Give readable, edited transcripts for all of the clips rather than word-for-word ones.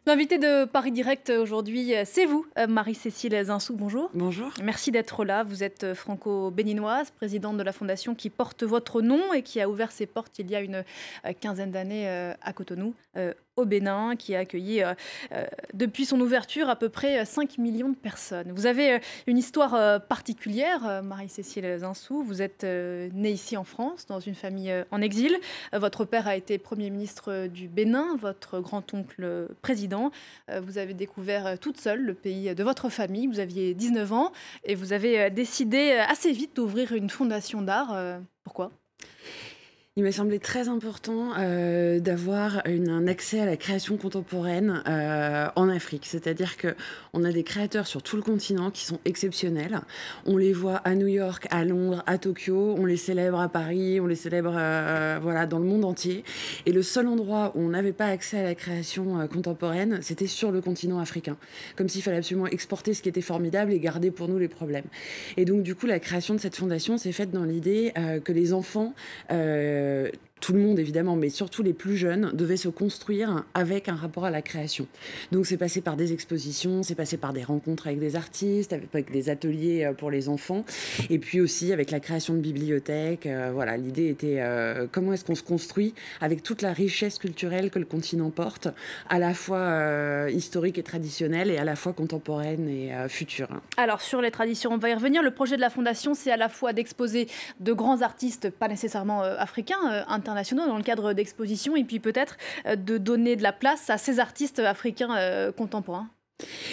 L'invité de Paris Direct aujourd'hui, c'est vous, Marie-Cécile Zinsou, bonjour. Bonjour. Merci d'être là. Vous êtes franco-béninoise, présidente de la fondation qui porte votre nom et qui a ouvert ses portes il y a une quinzaine d'années à Cotonou, au Bénin, qui a accueilli depuis son ouverture à peu près 5 millions de personnes. Vous avez une histoire particulière, Marie-Cécile Zinsou. Vous êtes née ici en France, dans une famille en exil. Votre père a été Premier ministre du Bénin, votre grand-oncle président. Vous avez découvert toute seule le pays de votre famille. Vous aviez 19 ans et vous avez décidé assez vite d'ouvrir une fondation d'art. Pourquoi ? Il m'a semblé très important d'avoir un accès à la création contemporaine en Afrique. C'est-à-dire qu'on a des créateurs sur tout le continent qui sont exceptionnels. On les voit à New York, à Londres, à Tokyo. On les célèbre à Paris, on les célèbre voilà, dans le monde entier. Et le seul endroit où on n'avait pas accès à la création contemporaine, c'était sur le continent africain. Comme s'il fallait absolument exporter ce qui était formidable et garder pour nous les problèmes. Et donc, du coup, la création de cette fondation s'est faite dans l'idée que les enfants... tout le monde évidemment, mais surtout les plus jeunes, devaient se construire avec un rapport à la création. Donc c'est passé par des expositions, c'est passé par des rencontres avec des artistes, avec des ateliers pour les enfants, et puis aussi avec la création de bibliothèques. Voilà, l'idée était comment est-ce qu'on se construit avec toute la richesse culturelle que le continent porte, à la fois historique et traditionnelle, et à la fois contemporaine et future. Alors sur les traditions, on va y revenir. Le projet de la Fondation, c'est à la fois d'exposer de grands artistes, pas nécessairement africains, internationaux dans le cadre d'expositions, et puis peut-être de donner de la place à ces artistes africains contemporains.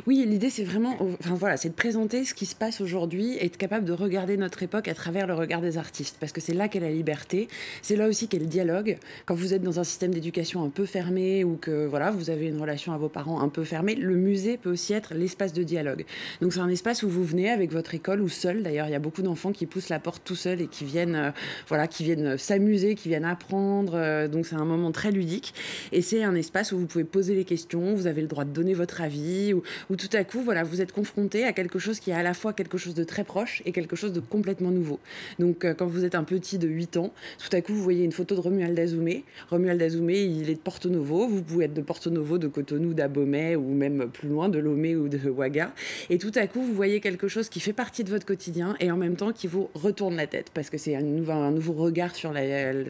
Oui, l'idée, c'est vraiment, enfin voilà, c'est de présenter ce qui se passe aujourd'hui et être capable de regarder notre époque à travers le regard des artistes, parce que c'est là qu'est la liberté, c'est là aussi qu'est le dialogue. Quand vous êtes dans un système d'éducation un peu fermé ou que voilà, vous avez une relation à vos parents un peu fermée, le musée peut aussi être l'espace de dialogue. Donc c'est un espace où vous venez avec votre école ou seul. D'ailleurs, il y a beaucoup d'enfants qui poussent la porte tout seuls et qui viennent, voilà, qui viennent s'amuser, qui viennent apprendre. Donc c'est un moment très ludique et c'est un espace où vous pouvez poser les questions, vous avez le droit de donner votre avis. Où tout à coup, voilà, vous êtes confronté à quelque chose qui est à la fois quelque chose de très proche et quelque chose de complètement nouveau. Donc, quand vous êtes un petit de 8 ans, tout à coup, vous voyez une photo de Romuald Azoumé. Romuald Azoumé, il est de Porto Novo. Vous pouvez être de Porto Novo, de Cotonou, d'Abomey ou même plus loin, de Lomé ou de Ouaga. Et tout à coup, vous voyez quelque chose qui fait partie de votre quotidien et en même temps qui vous retourne la tête parce que c'est un nouveau regard sur,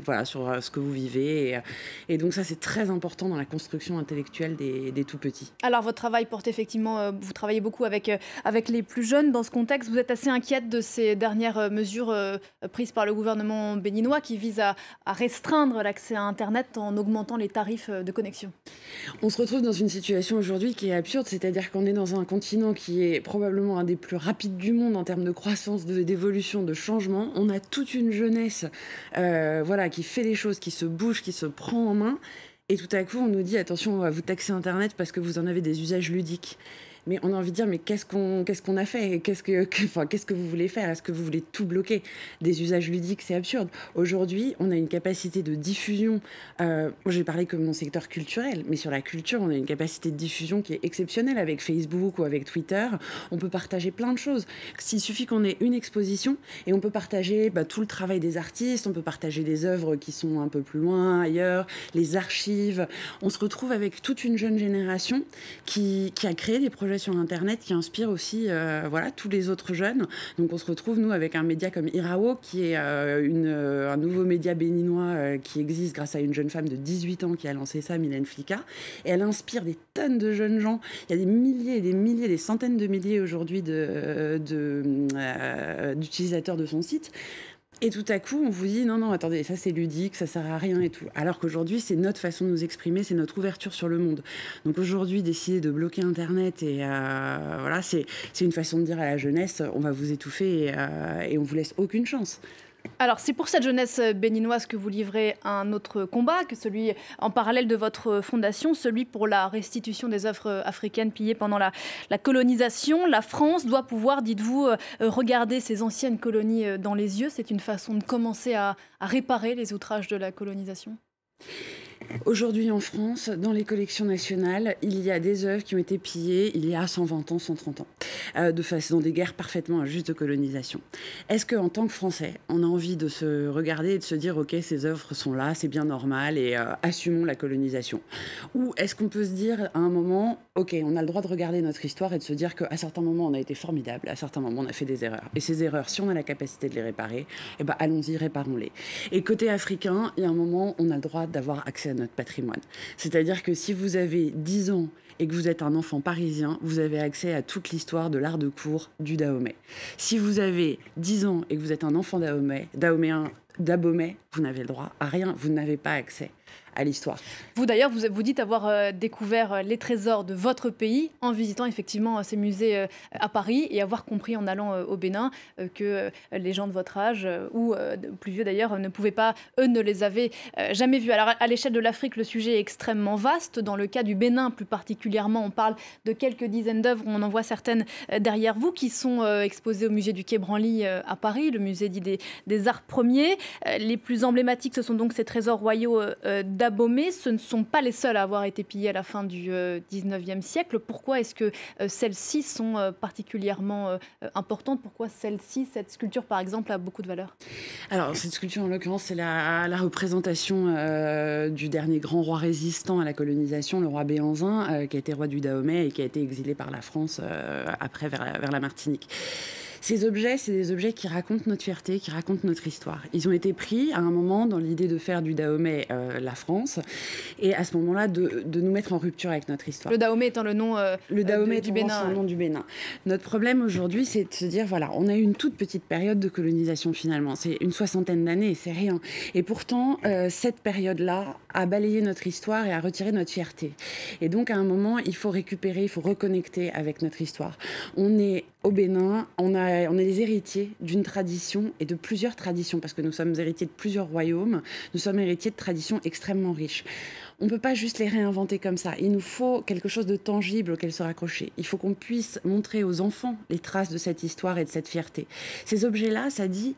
voilà, sur ce que vous vivez. Et donc, ça, c'est très important dans la construction intellectuelle des tout petits. Alors, votre travail porte effectivement, vous travaillez beaucoup avec les plus jeunes. Dans ce contexte, vous êtes assez inquiète de ces dernières mesures prises par le gouvernement béninois qui visent à restreindre l'accès à Internet en augmentant les tarifs de connexion. On se retrouve dans une situation aujourd'hui qui est absurde, c'est-à-dire qu'on est dans un continent qui est probablement un des plus rapides du monde en termes de croissance, d'évolution, de changement. On a toute une jeunesse voilà, qui fait les choses, qui se bouge, qui se prend en main. Et tout à coup, on nous dit, attention, on va vous taxer Internet parce que vous en avez des usages ludiques. Mais on a envie de dire, mais qu'est-ce qu'on a fait ? Qu'est-ce que vous voulez faire ? Est-ce que vous voulez tout bloquer ? Des usages ludiques, c'est absurde. Aujourd'hui, on a une capacité de diffusion. J'ai parlé comme mon secteur culturel, mais sur la culture, on a une capacité de diffusion qui est exceptionnelle avec Facebook ou avec Twitter. On peut partager plein de choses. Il suffit qu'on ait une exposition et on peut partager tout le travail des artistes, on peut partager des œuvres qui sont un peu plus loin, ailleurs, les archives. On se retrouve avec toute une jeune génération qui a créé des projets sur Internet qui inspire aussi voilà, tous les autres jeunes. Donc on se retrouve, nous, avec un média comme Irawo, qui est un nouveau média béninois qui existe grâce à une jeune femme de 18 ans qui a lancé ça, Mylène Flika. Et elle inspire des tonnes de jeunes gens. Il y a des milliers et des milliers, des centaines de milliers aujourd'hui d'utilisateurs de son site. Et tout à coup, on vous dit non, attendez, ça c'est ludique, ça sert à rien et tout. Alors qu'aujourd'hui, c'est notre façon de nous exprimer, c'est notre ouverture sur le monde. Donc aujourd'hui, décider de bloquer Internet, et voilà, c'est une façon de dire à la jeunesse, on va vous étouffer et on vous laisse aucune chance. Alors, c'est pour cette jeunesse béninoise que vous livrez un autre combat, que celui en parallèle de votre fondation, celui pour la restitution des œuvres africaines pillées pendant la colonisation. La France doit pouvoir, dites-vous, regarder ses anciennes colonies dans les yeux. C'est une façon de commencer à réparer les outrages de la colonisation ? Aujourd'hui en France, dans les collections nationales, il y a des œuvres qui ont été pillées il y a 120 ans, 130 ans, dans des guerres parfaitement injustes de colonisation. Est-ce qu'en tant que Français, on a envie de se regarder et de se dire « Ok, ces œuvres sont là, c'est bien normal et assumons la colonisation ». Ou est-ce qu'on peut se dire à un moment « Ok, on a le droit de regarder notre histoire et de se dire qu'à certains moments, on a été formidable, à certains moments, on a fait des erreurs. Et ces erreurs, si on a la capacité de les réparer, eh ben, allons-y, réparons-les ». Et côté africain, il y a un moment, on a le droit d'avoir accès à notre patrimoine. C'est-à-dire que si vous avez 10 ans et que vous êtes un enfant parisien, vous avez accès à toute l'histoire de l'art de cour du Dahomey. Si vous avez 10 ans et que vous êtes un enfant d'Abomey, vous n'avez le droit à rien, vous n'avez pas accès à l'histoire. Vous d'ailleurs, vous dites avoir découvert les trésors de votre pays en visitant effectivement ces musées à Paris et avoir compris en allant au Bénin que les gens de votre âge ou plus vieux d'ailleurs ne pouvaient pas, eux ne les avaient jamais vus. Alors à l'échelle de l'Afrique, le sujet est extrêmement vaste. Dans le cas du Bénin plus particulièrement, on parle de quelques dizaines d'œuvres. On en voit certaines derrière vous qui sont exposées au musée du Quai Branly à Paris, le musée dit des arts premiers. Les plus emblématiques, ce sont donc ces trésors royaux d'Abomey. Ce ne sont pas les seuls à avoir été pillés à la fin du 19e siècle. Pourquoi est-ce que celles-ci sont particulièrement importantes? Pourquoi celle-ci, cette sculpture par exemple, a beaucoup de valeur? Alors cette sculpture en l'occurrence, c'est la représentation du dernier grand roi résistant à la colonisation, le roi Béhanzin, qui a été roi du Dahomey et qui a été exilé par la France après vers la Martinique. Ces objets, c'est des objets qui racontent notre fierté, qui racontent notre histoire. Ils ont été pris à un moment dans l'idée de faire du Dahomey la France, et à ce moment-là, de nous mettre en rupture avec notre histoire. Le Dahomey étant le nom du Bénin. Le nom du Bénin. Notre problème aujourd'hui, c'est de se dire, voilà, on a eu une toute petite période de colonisation finalement. C'est une 60aine d'années, c'est rien. Et pourtant, cette période-là a balayé notre histoire et a retiré notre fierté. Et donc, à un moment, il faut récupérer, il faut reconnecter avec notre histoire. On est au Bénin, on est les héritiers d'une tradition et de plusieurs traditions, parce que nous sommes héritiers de plusieurs royaumes, nous sommes héritiers de traditions extrêmement riches. On ne peut pas juste les réinventer comme ça. Il nous faut quelque chose de tangible auquel se raccrocher. Il faut qu'on puisse montrer aux enfants les traces de cette histoire et de cette fierté. Ces objets-là, ça dit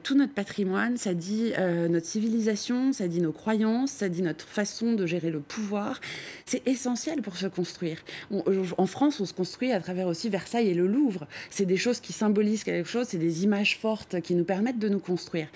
tout notre patrimoine, ça dit notre civilisation, ça dit nos croyances, ça dit notre façon de gérer le pouvoir. C'est essentiel pour se construire. En France, on se construit à travers aussi Versailles et le Louvre. C'est des choses qui symbolisent quelque chose, c'est des images fortes qui nous permettent de nous construire.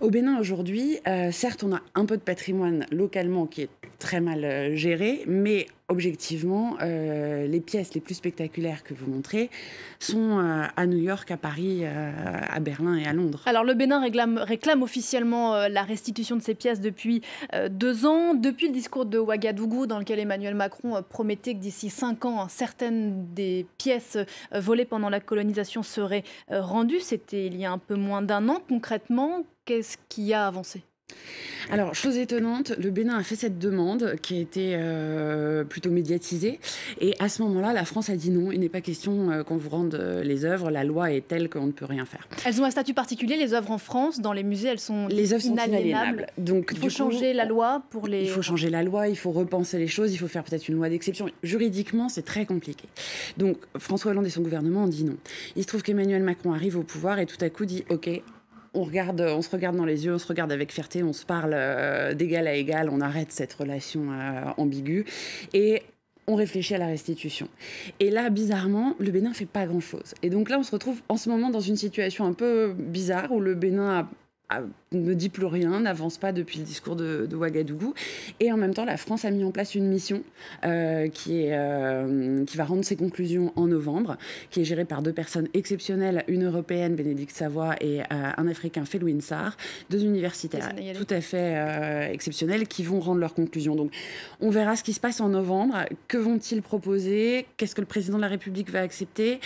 Au Bénin, aujourd'hui, certes, on a un peu de patrimoine localement qui est très mal géré, mais objectivement, les pièces les plus spectaculaires que vous montrez sont à New York, à Paris, à Berlin et à Londres. Alors le Bénin réclame officiellement la restitution de ces pièces depuis 2 ans, depuis le discours de Ouagadougou dans lequel Emmanuel Macron promettait que d'ici 5 ans, certaines des pièces volées pendant la colonisation seraient rendues. C'était il y a un peu moins d'1 an. Concrètement, qu'est-ce qui a avancé ? Alors, chose étonnante, le Bénin a fait cette demande qui a été plutôt médiatisée. Et à ce moment-là, la France a dit non, il n'est pas question qu'on vous rende les œuvres. La loi est telle qu'on ne peut rien faire. Elles ont un statut particulier, les œuvres en France. Dans les musées, elles sont les œuvres inaliénables. Donc, il faut changer la loi pour les... Il faut changer la loi, il faut repenser les choses, il faut faire peut-être une loi d'exception. Juridiquement, c'est très compliqué. Donc, François Hollande et son gouvernement ont dit non. Il se trouve qu'Emmanuel Macron arrive au pouvoir et tout à coup dit « Ok ». On se regarde dans les yeux, on se regarde avec fierté, on se parle d'égal à égal, on arrête cette relation ambiguë et on réfléchit à la restitution. Et là, bizarrement, le Bénin ne fait pas grand-chose. Et donc là, on se retrouve en ce moment dans une situation un peu bizarre où le Bénin ne dit plus rien, n'avance pas depuis le discours de Ouagadougou. Et en même temps, la France a mis en place une mission qui va rendre ses conclusions en novembre, qui est gérée par 2 personnes exceptionnelles, une européenne, Bénédicte Savoy, et un africain, Felwine Sarr, 2 universitaires tout à fait exceptionnels qui vont rendre leurs conclusions. Donc, on verra ce qui se passe en novembre. Que vont-ils proposer? Qu'est-ce que le président de la République va accepter?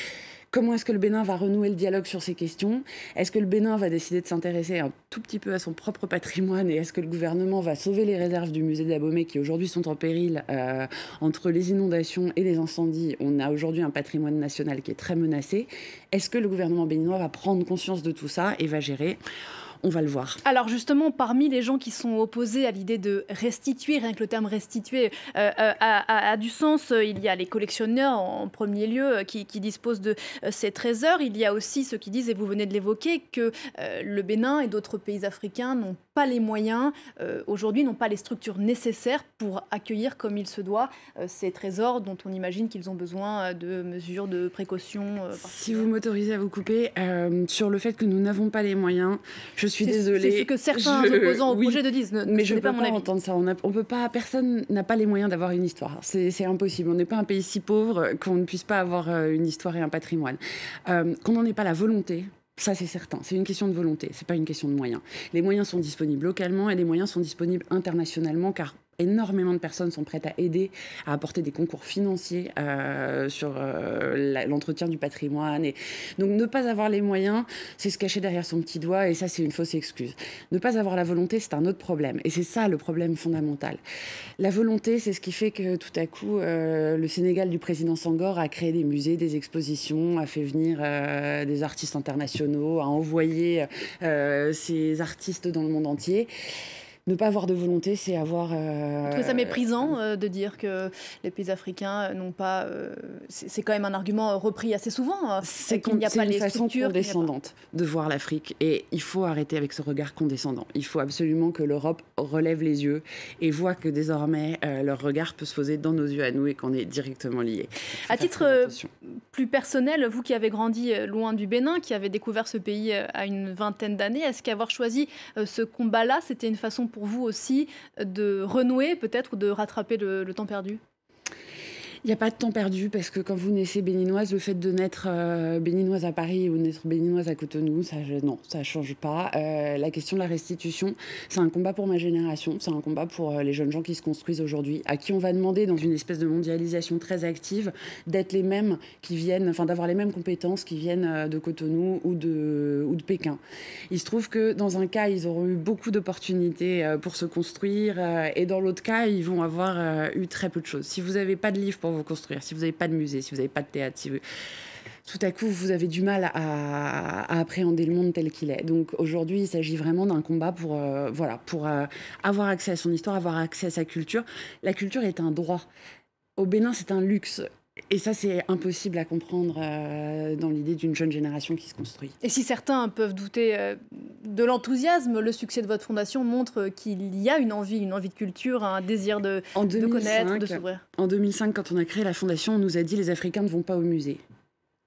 Comment est-ce que le Bénin va renouer le dialogue sur ces questions? Est-ce que le Bénin va décider de s'intéresser un tout petit peu à son propre patrimoine? Et est-ce que le gouvernement va sauver les réserves du musée d'Abomey qui aujourd'hui sont en péril entre les inondations et les incendies? On a aujourd'hui un patrimoine national qui est très menacé. Est-ce que le gouvernement béninois va prendre conscience de tout ça et va gérer? On va le voir. Alors justement, parmi les gens qui sont opposés à l'idée de restituer, rien que le terme restituer a du sens, il y a les collectionneurs en premier lieu qui disposent de ces trésors. Il y a aussi ceux qui disent, et vous venez de l'évoquer, que le Bénin et d'autres pays africains n'ont pas les moyens, aujourd'hui n'ont pas les structures nécessaires pour accueillir comme il se doit ces trésors dont on imagine qu'ils ont besoin de mesures de précaution. Si vous m'autorisez à vous couper, sur le fait que nous n'avons pas les moyens, je suis désolée. C'est ce que certains opposants au projet de disent. Mais je ne peux pas entendre ça. On peut pas, personne n'a pas les moyens d'avoir une histoire. C'est impossible. On n'est pas un pays si pauvre qu'on ne puisse pas avoir une histoire et un patrimoine. Qu'on n'en ait pas la volonté. Ça, c'est certain. C'est une question de volonté. C'est pas une question de moyens. Les moyens sont disponibles localement et les moyens sont disponibles internationalement car énormément de personnes sont prêtes à aider, à apporter des concours financiers sur l'entretien du patrimoine. Et donc, ne pas avoir les moyens, c'est se cacher derrière son petit doigt et ça, c'est une fausse excuse. Ne pas avoir la volonté, c'est un autre problème. Et c'est ça le problème fondamental. La volonté, c'est ce qui fait que tout à coup, le Sénégal du président Senghor a créé des musées, des expositions, a fait venir des artistes internationaux, a envoyé ces artistes dans le monde entier. Ne pas avoir de volonté, c'est avoir... Vous trouvez ça méprisant de dire que les pays africains n'ont pas... c'est quand même un argument repris assez souvent. C'est qu'il n'y a pas les structures. C'est une façon condescendante de voir l'Afrique. Et il faut arrêter avec ce regard condescendant. Il faut absolument que l'Europe relève les yeux et voit que désormais, leur regard peut se poser dans nos yeux à nous et qu'on est directement liés. À titre plus personnel, vous qui avez grandi loin du Bénin, qui avez découvert ce pays à une vingtaine d'années, est-ce qu'avoir choisi ce combat-là, c'était une façon pour vous aussi de renouer peut-être ou de rattraper le temps perdu ? Il n'y a pas de temps perdu parce que quand vous naissez béninoise, le fait de naître béninoise à Paris ou naître béninoise à Cotonou, ça ne change pas. La question de la restitution, c'est un combat pour ma génération, c'est un combat pour les jeunes gens qui se construisent aujourd'hui, à qui on va demander dans une espèce de mondialisation très active d'être les mêmes qui viennent, enfin d'avoir les mêmes compétences qui viennent de Cotonou ou de Pékin. Il se trouve que dans un cas, ils auront eu beaucoup d'opportunités pour se construire et dans l'autre cas, ils vont avoir eu très peu de choses. Si vous n'avez pas de livre pour vous construire, si vous n'avez pas de musée, si vous n'avez pas de théâtre, tout à coup, vous avez du mal à appréhender le monde tel qu'il est. Donc aujourd'hui, il s'agit vraiment d'un combat pour avoir accès à son histoire, avoir accès à sa culture. La culture est un droit. Au Bénin, c'est un luxe. Et ça, c'est impossible à comprendre dans l'idée d'une jeune génération qui se construit. Et si certains peuvent douter de l'enthousiasme, le succès de votre fondation montre qu'il y a une envie de culture, un désir de connaître, de s'ouvrir. En 2005, quand on a créé la fondation, on nous a dit les Africains ne vont pas au musée.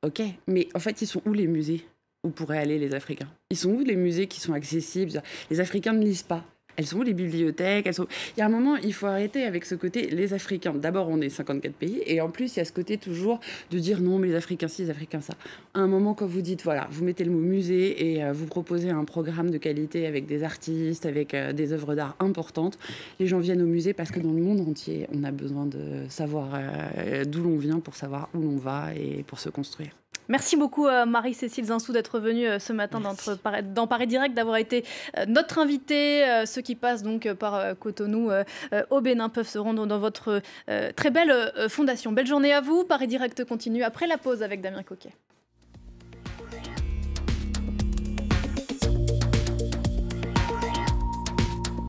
Ok, mais en fait, ils sont où les musées où pourraient aller les Africains ? Ils sont où les musées qui sont accessibles ? Les Africains ne lisent pas. Elles sont où les bibliothèques ? Il y a un moment, il faut arrêter avec ce côté, les Africains. D'abord, on est 54 pays, et en plus, il y a ce côté toujours de dire non, mais les Africains ci, les Africains ça. À un moment, quand vous dites, voilà, vous mettez le mot musée et vous proposez un programme de qualité avec des artistes, avec des œuvres d'art importantes, les gens viennent au musée parce que dans le monde entier, on a besoin de savoir d'où l'on vient pour savoir où l'on va et pour se construire. Merci beaucoup Marie-Cécile Zinsou d'être venue ce matin dans Paris Direct, d'avoir été notre invitée. Ceux qui passent donc par Cotonou au Bénin peuvent se rendre dans votre très belle fondation. Belle journée à vous. Paris Direct continue après la pause avec Damien Coquet.